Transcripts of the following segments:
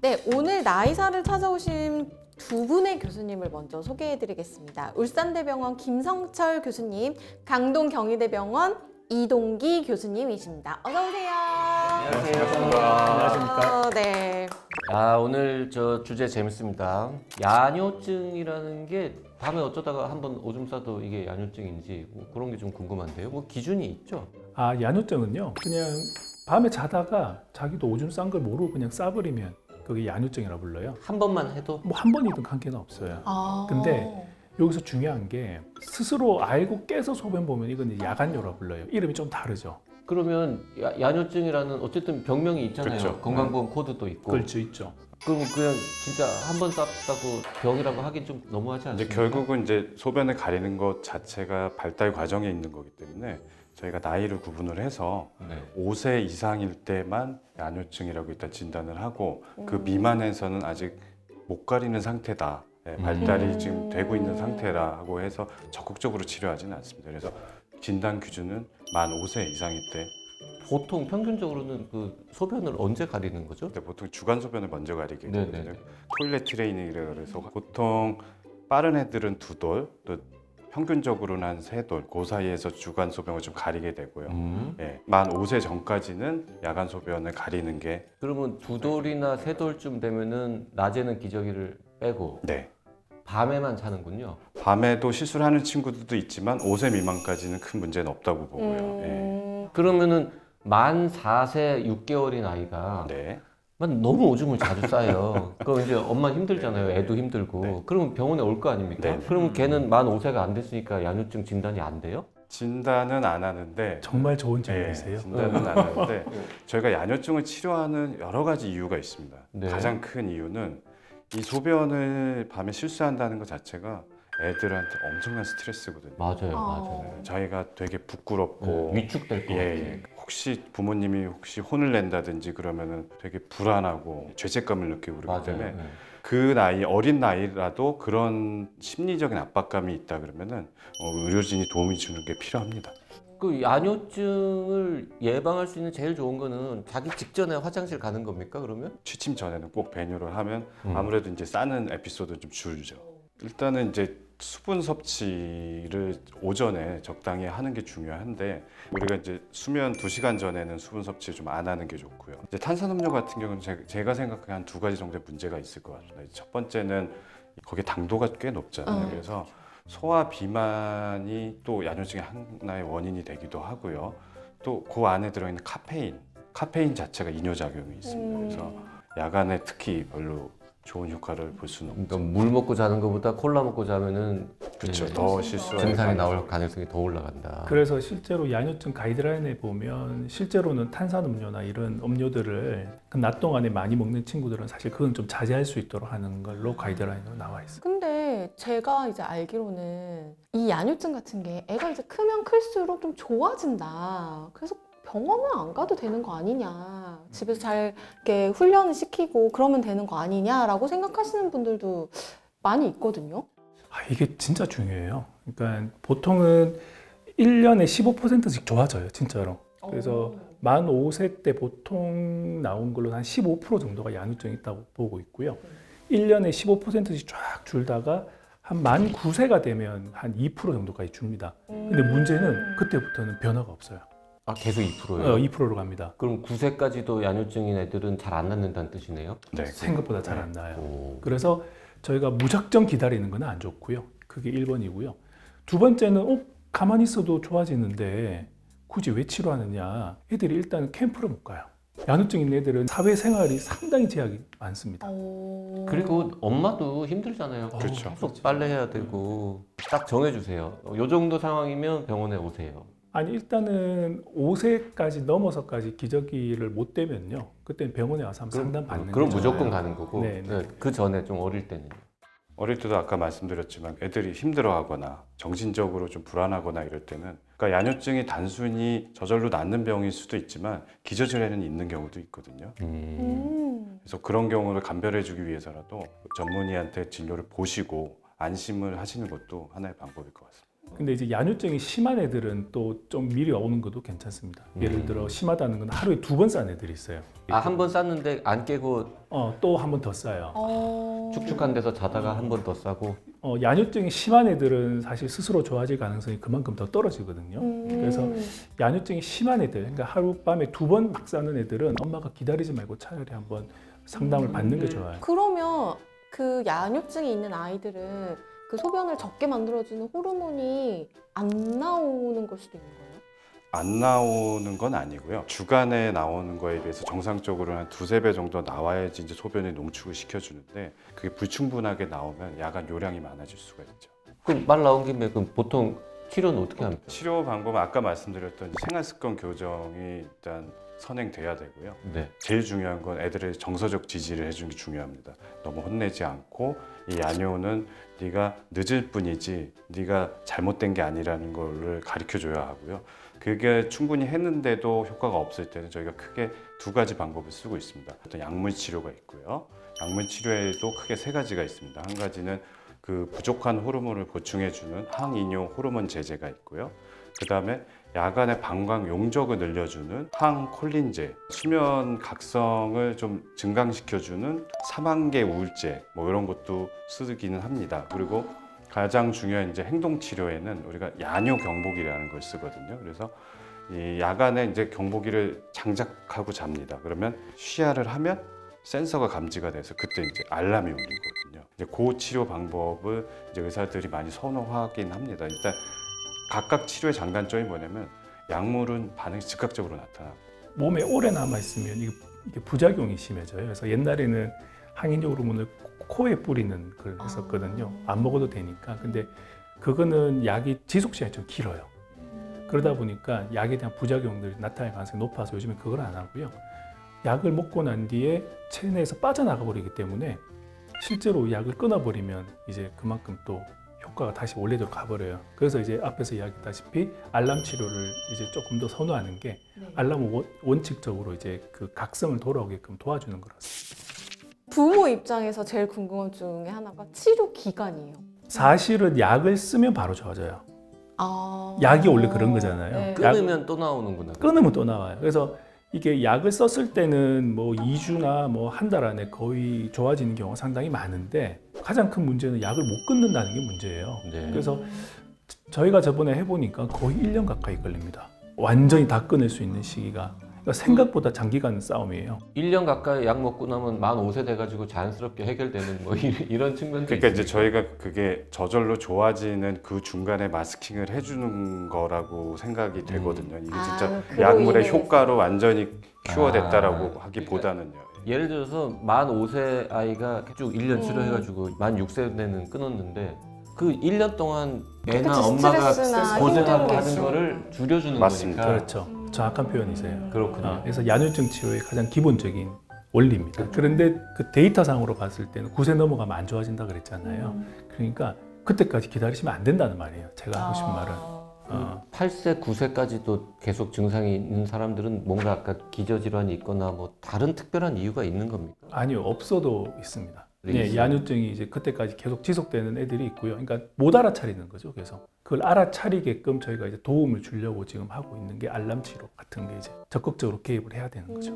네, 오늘 나이사를 찾아오신 두 분의 교수님을 먼저 소개해드리겠습니다. 울산대병원 김성철 교수님, 강동경희대병원 이동기 교수님이십니다. 어서 오세요. 안녕하십니까. 네. 오늘 저 주제 재밌습니다. 야뇨증이라는 게 밤에 어쩌다가 한번 오줌 싸도 이게 야뇨증인지 뭐 그런 게 좀 궁금한데요. 뭐 기준이 있죠? 야뇨증은요, 그냥 밤에 자다가 자기도 오줌 싼 걸 모르고 그냥 싸버리면 그게 야뇨증이라고 불러요. 한 번만 해도? 뭐 한 번이든 관계는 없어요. 근데 여기서 중요한 게 스스로 알고 깨서 소변 보면 이건 이제 야간뇨라고 불러요. 이름이 좀 다르죠. 그러면 야뇨증이라는 어쨌든 병명이 있잖아요. 그렇죠. 건강보험 코드도 있고. 그렇죠, 있죠. 그럼 그냥 진짜 한 번 쌌다고 병이라고 하긴 좀 너무하지 않습니까? 이제 결국은 이제 소변을 가리는 것 자체가 발달 과정에 있는 거기 때문에 저희가 나이를 구분을 해서 5세 이상일 때만 야뇨증이라고 일단 진단을 하고 그 미만에서는 아직 못 가리는 상태다. 발달이 지금 되고 있는 상태라고 해서 적극적으로 치료하지는 않습니다. 그래서 진단 기준은 만 5세 이상일 때. 보통 평균적으로는 그 소변을 언제 가리는 거죠? 보통 주간 소변을 먼저 가리게 네네. 되거든요. 토일렛 트레이닝이라고 해서 보통 빠른 애들은 2돌, 또 평균적으로는 한 3돌, 그 사이에서 주간 소변을 좀 가리게 되고요. 만 5세 전까지는 야간 소변을 가리는 게. 그러면 2돌이나 3돌쯤 되면은 낮에는 기저귀를 빼고 네. 밤에만 자는군요. 밤에도 실수를 하는 친구들도 있지만 5세 미만까지는 큰 문제는 없다고 보고요. 그러면은 만 4세 6개월인 아이가 네. 너무 오줌을 자주 싸요. 그럼 이제 엄마 힘들잖아요. 애도 힘들고. 네. 그러면 병원에 올 거 아닙니까? 네. 그러면 걔는 만 5세가 안 됐으니까 야뇨증 진단이 안 돼요? 진단은 안 하는데. 정말 좋은 질문이세요. 진단은 안 하는데 저희가 야뇨증을 치료하는 여러 가지 이유가 있습니다. 네. 가장 큰 이유는 이 소변을 밤에 실수한다는 것 자체가 애들한테 엄청난 스트레스거든요. 맞아요. 자기가 되게 부끄럽고 위축될 것 같아요. 혹시 부모님이 혹시 혼을 낸다든지 그러면은 되게 불안하고 죄책감을 느끼고 그러기 때문에 그 나이, 어린 나이라도 그런 심리적인 압박감이 있다 그러면은 의료진이 도움이 주는 게 필요합니다. 그 야뇨증을 예방할 수 있는 제일 좋은 거는 자기 직전에 화장실 가는 겁니까? 그러면? 취침 전에는 꼭 배뇨를 하면 아무래도 이제 싸는 에피소드 좀 줄죠. 일단은 이제 수분 섭취를 오전에 적당히 하는 게 중요한데 우리가 이제 수면 2시간 전에는 수분 섭취 좀 안 하는 게 좋고요. 이제 탄산음료 같은 경우는 제가 생각하는 한 2가지 정도의 문제가 있을 것 같습니다. 첫 번째는 거기에 당도가 꽤 높잖아요. 그래서 소화 비만이 또 야뇨증의 하나의 원인이 되기도 하고요. 또 그 안에 들어있는 카페인 자체가 이뇨작용이 있습니다. 그래서 야간에 특히 별로 좋은 효과를 볼 수는 없죠. 그러니까 물 먹고 자는 것보다 콜라 먹고 자면은 그렇죠. 더 실수할 증상이 나올 가능성이 더 올라간다. 그래서 실제로 야뇨증 가이드라인에 보면 실제로는 탄산음료나 이런 음료들을 그 낮 동안에 많이 먹는 친구들은 사실 그건 좀 자제할 수 있도록 하는 걸로 가이드라인으로 나와 있어요. 근데 제가 이제 알기로는 이 야뇨증 같은 게 애가 이제 크면 클수록 좀 좋아진다. 그래서 병원은 안 가도 되는 거 아니냐, 집에서 잘 이렇게 훈련을 시키고 그러면 되는 거 아니냐라고 생각하시는 분들도 많이 있거든요. 이게 진짜 중요해요. 그러니까 보통은 1년에 15%씩 좋아져요, 진짜로. 그래서 만 5세 때 보통 나온 걸로 한 15% 정도가 야뇨증이 있다고 보고 있고요. 1년에 15%씩 쫙 줄다가 한 만 9세가 되면 한 2% 정도까지 줍니다. 근데 문제는 그때부터는 변화가 없어요. 계속 2%예요? 2%로 갑니다. 그럼 9세까지도 야뇨증인 애들은 잘 안 낫는다는 뜻이네요? 네, 생각보다 잘 안 나요. 그래서 저희가 무작정 기다리는 건 안 좋고요. 그게 1번이고요. 두 번째는 가만히 있어도 좋아지는데 굳이 왜 치료하느냐. 애들이 일단 캠프를 못 가요. 야뇨증 있는 애들은 사회생활이 상당히 제약이 많습니다. 그리고 엄마도 힘들잖아요. 그렇죠. 계속 빨래해야 되고. 딱 정해주세요. 요 정도 상황이면 병원에 오세요. 아니 일단은 5세까지 넘어서까지 기저귀를 못 대면요. 그때는 병원에 와서 한번 상담 받는 그럼 거죠. 무조건 가는 거고. 네. 그 전에 좀 어릴 때는. 어릴 때도 아까 말씀드렸지만 애들이 힘들어하거나 정신적으로 좀 불안하거나 이럴 때는 그러니까 야뇨증이 단순히 저절로 낫는 병일 수도 있지만 기저질환이 있는 경우도 있거든요. 그래서 그런 경우를 감별해주기 위해서라도 전문의한테 진료를 보시고 안심을 하시는 것도 하나의 방법일 것 같습니다. 근데 이제 야뇨증이 심한 애들은 또 좀 미리 오는 것도 괜찮습니다. 예를 들어 심하다는 건 하루에 2번 싼 애들이 있어요. 아, 한 번 쌌는데 안 깨고 또 한 번 더 싸요. 축축한 데서 자다가 한 번 더 싸고. 야뇨증이 심한 애들은 사실 스스로 좋아질 가능성이 그만큼 더 떨어지거든요. 그래서 야뇨증이 심한 애들, 그러니까 하룻밤에 2번 막 싸는 애들은 엄마가 기다리지 말고 차라리 한번 상담을 받는 게 좋아요. 그러면 그 야뇨증이 있는 아이들은 그 소변을 적게 만들어주는 호르몬이 안 나오는 걸 수도 있는 거예요? 안 나오는 건 아니고요. 주간에 나오는 거에 비해서 정상적으로 한 2~3배 정도 나와야지 이제 소변을 농축을 시켜주는데 그게 불충분하게 나오면 야간 요량이 많아질 수가 있죠. 그럼 말 나온 김에 그럼 보통 치료는 어떻게 합니까? 치료 방법은 아까 말씀드렸던 생활습관 교정이 일단 선행돼야 되고요. 네. 제일 중요한 건 애들의 정서적 지지를 해주는 게 중요합니다. 너무 혼내지 않고 이 야뇨는 네가 늦을 뿐이지 네가 잘못된 게 아니라는 거를 가르쳐줘야 하고요. 그게 충분히 했는데도 효과가 없을 때는 저희가 크게 2가지 방법을 쓰고 있습니다. 어떤 약물 치료가 있고요. 약물 치료에도 크게 3가지가 있습니다. 한 가지는 그 부족한 호르몬을 보충해주는 항이뇨 호르몬 제제가 있고요. 그 다음에 야간의 방광 용적을 늘려주는 항콜린제, 수면 각성을 좀 증강시켜주는 삼한계 우울제 뭐 이런 것도 쓰기는 합니다. 그리고 가장 중요한 이제 행동 치료에는 우리가 야뇨 경보기라는 걸 쓰거든요. 그래서 이 야간에 이제 경보기를 장착하고 잡니다. 그러면 쉬야를 하면 센서가 감지가 돼서 그때 이제 알람이 울리거든요. 이제 그 치료 방법을 이제 의사들이 많이 선호하긴 합니다. 일단 각각 치료의 장단점이 뭐냐면 약물은 반응이 즉각적으로 나타나고 몸에 오래 남아 있으면 이게 부작용이 심해져요. 그래서 옛날에는 항이뇨 호르몬을 코에 뿌리는 걸 했었거든요. 안 먹어도 되니까. 근데 그거는 약이 지속 시간이 좀 길어요. 그러다 보니까 약에 대한 부작용들이 나타날 가능성이 높아서 요즘에 그걸 안 하고요. 약을 먹고 난 뒤에 체내에서 빠져나가 버리기 때문에 실제로 약을 끊어버리면 이제 그만큼 또 효과가 다시 원래대로 가버려요. 그래서 이제 앞에서 이야기했다시피 알람 치료를 이제 조금 더 선호하는 게 알람은 원칙적으로 이제 그 각성을 돌아오게끔 도와주는 거라서. 부모 입장에서 제일 궁금한 중에 하나가 치료 기간이에요. 사실은 약을 쓰면 바로 좋아져요. 약이 원래 그런 거잖아요. 네. 끊으면 또 나오는구나. 끊으면 또 나와요. 그래서 이게 약을 썼을 때는 뭐 2주나 뭐 한 달 안에 거의 좋아지는 경우가 상당히 많은데 가장 큰 문제는 약을 못 끊는다는 게 문제예요. 네. 그래서 저희가 저번에 해보니까 거의 1년 가까이 걸립니다. 완전히 다 끊을 수 있는 시기가. 그러니까 생각보다 장기간 싸움이에요. 1년 가까이 약 먹고 나면 만 5세 돼가지고 자연스럽게 해결되는 뭐 이런 측면도 그러니까 이제 있으니까. 저희가 그게 저절로 좋아지는 그 중간에 마스킹을 해주는 거라고 생각이 되거든요. 이게 진짜 그로 약물의 인해서. 효과로 완전히 큐어됐다라고 하기보다는요. 예를 들어서 만 5세 아이가 쭉 1년 치료해가지고 만 6세 때는 끊었는데 그 1년 동안 애나 그치, 엄마가 스트레스나 고생하고 힘든 게 하는 있어요. 거를 줄여주는 맞습니다. 거니까. 그렇죠. 정확한 표현이세요. 그렇군요. 그래서 야뇨증 치료의 가장 기본적인 원리입니다. 그런데 그 데이터상으로 봤을 때는 9세 넘어가면 안 좋아진다 그랬잖아요. 그러니까 그때까지 기다리시면 안 된다는 말이에요. 제가 하고 싶은 말은. 8세, 9세까지도 계속 증상이 있는 사람들은 뭔가 아까 기저질환이 있거나 뭐 다른 특별한 이유가 있는 겁니까? 아니요, 없어도 있습니다. 네, 예, 있어요? 야뇨증이 이제 그때까지 계속 지속되는 애들이 있고요. 그러니까 못 알아차리는 거죠. 그래서 그걸 알아차리게끔 저희가 이제 도움을 주려고 지금 하고 있는 게 알람 치료 같은 게 이제 적극적으로 개입을 해야 되는 거죠.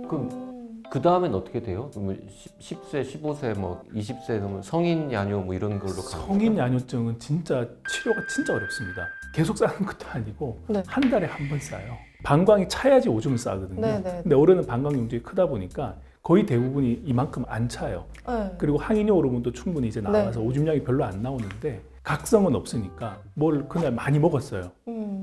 그럼 그 다음엔 어떻게 돼요? 그러면 10세, 15세, 뭐 20세 그러면 성인 야뇨 뭐 이런 걸로 가는 성인 야뇨증은 진짜 치료가 진짜 어렵습니다. 계속 싸는 것도 아니고 네. 한 달에 한 번 싸요. 방광이 차야지 오줌을 싸거든요. 네, 네. 근데 어른은 방광 용적이 크다 보니까 거의 대부분이 이만큼 안 차요. 네. 그리고 항이뇨 호르몬도 충분히 이제 나와서 오줌량이 별로 안 나오는데 각성은 없으니까 뭘 그날 많이 먹었어요.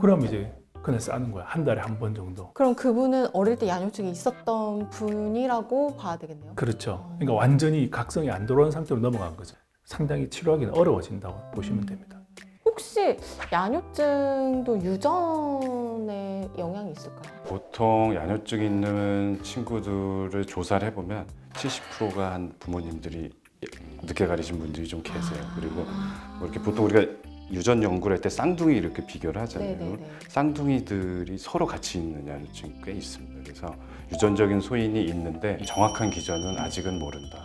그럼 이제 그날 싸는 거야. 한 달에 한 번 정도. 그럼 그분은 어릴 때 야뇨증이 있었던 분이라고 봐야 되겠네요. 그렇죠. 그러니까 완전히 각성이 안 돌아온 상태로 넘어간 거죠. 상당히 치료하기는 어려워진다고 보시면 됩니다. 혹시 야뇨증도 유전에 영향이 있을까요? 보통 야뇨증 있는 친구들을 조사를 해보면 70%가 한 부모님들이 늦게 가리신 분들이 좀 계세요. 그리고 뭐 이렇게 보통 우리가 유전 연구를 할 때 쌍둥이 이렇게 비교를 하잖아요. 네네네. 쌍둥이들이 서로 같이 있는 야뇨증이 꽤 있습니다. 그래서 유전적인 소인이 있는데 정확한 기전은 아직은 모른다.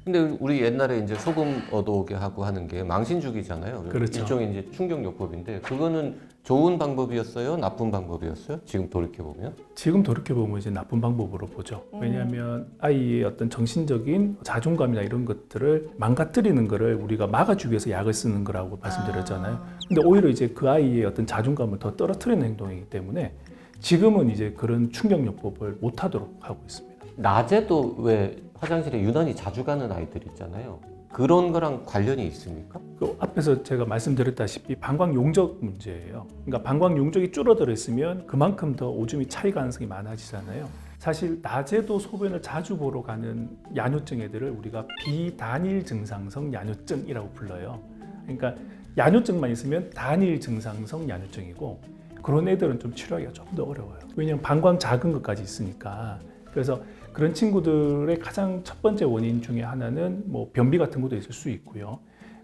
근데 우리 옛날에 이제 소금 얻어오게 하고 하는 게 망신주기잖아요. 그렇죠. 일종의 이제 충격요법인데 그거는 좋은 방법이었어요? 나쁜 방법이었어요? 지금 돌이켜 보면? 지금 돌이켜보면 이제 나쁜 방법으로 보죠. 왜냐하면 아이의 어떤 정신적인 자존감이나 이런 것들을 망가뜨리는 거를 우리가 막아주기 위해서 약을 쓰는 거라고 말씀드렸잖아요. 근데 오히려 이제 그 아이의 어떤 자존감을 더 떨어뜨리는 행동이기 때문에 지금은 이제 그런 충격요법을 못하도록 하고 있습니다. 낮에도 왜 화장실에 유난히 자주 가는 아이들 있잖아요. 그런 거랑 관련이 있습니까? 그 앞에서 제가 말씀드렸다시피 방광 용적 문제예요. 그러니까 방광 용적이 줄어들어 있으면 그만큼 더 오줌이 차일 가능성이 많아지잖아요. 사실 낮에도 소변을 자주 보러 가는 야뇨증 애들을 우리가 비단일 증상성 야뇨증이라고 불러요. 그러니까 야뇨증만 있으면 단일 증상성 야뇨증이고 그런 애들은 좀 치료하기가 좀 더 어려워요. 왜냐하면 방광 작은 것까지 있으니까. 그래서 그런 친구들의 가장 첫 번째 원인 중에 하나는 뭐 변비 같은 것도 있을 수 있고요.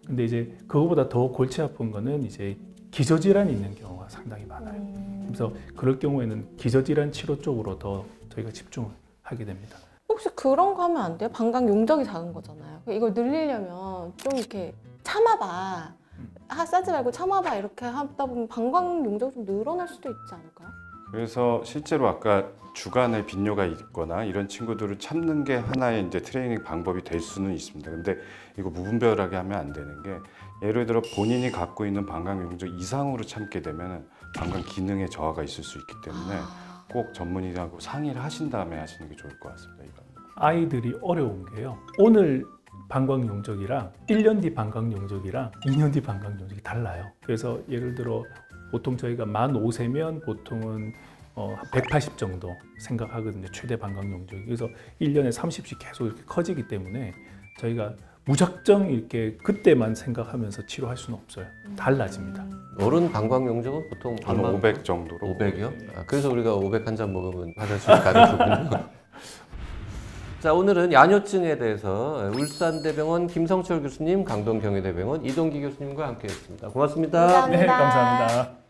근데 이제 그거보다 더 골치 아픈 거는 이제 기저질환이 있는 경우가 상당히 많아요. 그래서 그럴 경우에는 기저질환 치료 쪽으로 더 저희가 집중을 하게 됩니다. 혹시 그런 거 하면 안 돼요? 방광 용적이 작은 거잖아요. 이걸 늘리려면 좀 이렇게 참아봐. 싸지 말고 참아봐 이렇게 하다 보면 방광 용적이 좀 늘어날 수도 있지 않을까요? 그래서 실제로 아까 주간에 빈뇨가 있거나 이런 친구들을 참는 게 하나의 이제 트레이닝 방법이 될 수는 있습니다. 근데 이거 무분별하게 하면 안 되는 게 예를 들어 본인이 갖고 있는 방광 용적 이상으로 참게 되면 방광 기능에 저하가 있을 수 있기 때문에 꼭 전문의하고 상의를 하신 다음에 하시는 게 좋을 것 같습니다. 이건. 아이들이 어려운 게요. 오늘 방광 용적이랑 1년 뒤 방광 용적이랑 2년 뒤 방광 용적이 달라요. 그래서 예를 들어 보통 저희가 만 5세면 보통은 180 정도 생각하거든요. 최대 방광 용적이. 그래서 1년에 30씩 계속 이렇게 커지기 때문에 저희가 무작정 이렇게 그때만 생각하면서 치료할 수는 없어요. 달라집니다. 어른 방광 용적은 보통 한 얼마? 500 정도로. 500이요? 그래서 우리가 500 한 잔 먹으면 화장실 가는 거군요. 자, 오늘은 야뇨증에 대해서 울산대병원 김성철 교수님, 강동경희대병원 이동기 교수님과 함께했습니다. 고맙습니다. 감사합니다. 네, 감사합니다.